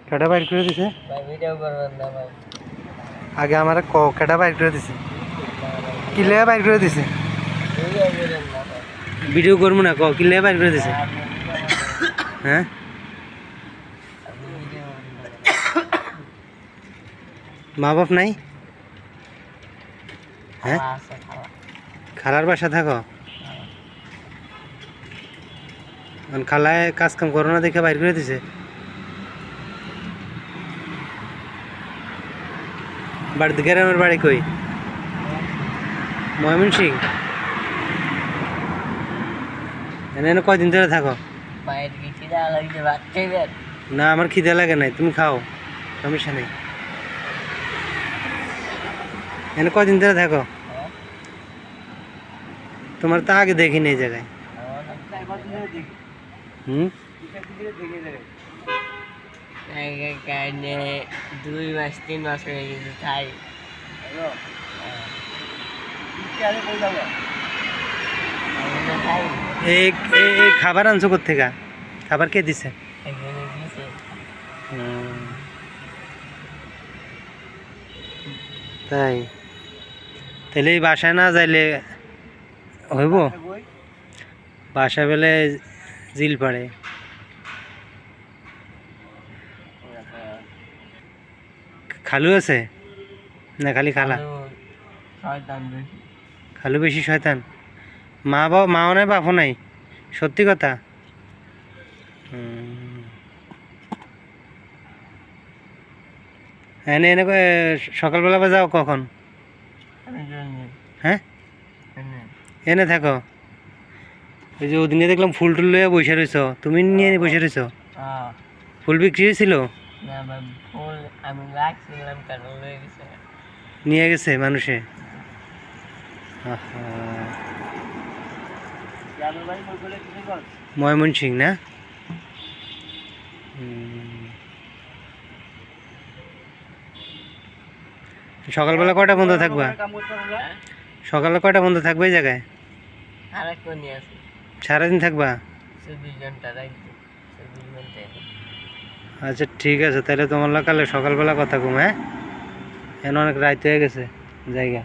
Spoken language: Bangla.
কেটা বাইর করে দিছে? আগে আমার কেটা বাইর করে দিছে? কিলে বাইর করে দিছে? ভিডিও করবো না, কিলে বাইর করে দিছে? হ্যাঁ, মা বাপ নাই? হ্যাঁ, খালার বাসা থাকো? খালায় কাজ কাম করো না দেখে বাইর করে দিছে? বাড়িতে গ্রামের বাড়ি কই? ময়মনসিং? এনে কয়দিন ধরে থাকো? না, আমার খিদে লাগে নাই, তুমি খাও, সমস্যা নেই। এনে কয়দিন ধরে থাকো? তোমার তো আগে দেখিনি এই জায়গায়। হুম, 2 মাস 3 মাস হয়ে গেছে তাই। এই খাবার আনছো কোথেকে? খাবার কে দিছে? তাই? তাহলে এই বাসায় না যাইলে হইব? বাসা বেলে জিল পাড়ে। খালু আছে না খালি খালা? খালু বেশি শয়তান? মাও নাই বাপও নাই? সত্যি কথা? এনে এনে সকালবেলা বা যাও কখন? হ্যাঁ, এনে থাকো? ওই যে ওদিনে দেখলাম ফুল টুল লইয়া বসে রয়েছ, তুমি নিয়ে বসে রয়েছ? ফুল বিক্রি হয়েছিল? নিয়ে গেছে মানুষে? ময়মনসিং না? সকালবেলা কয়টা বন্ধ থাকবা? সকালে কয়টা বন্ধ থাকবে এই জায়গায়? সারাদিন থাকবা? আচ্ছা ঠিক আছে, তাহলে তোমার কালে সকালবেলা কথা কম। হ্যাঁ, এখন অনেক রাত হয়ে গেছে জায়গা।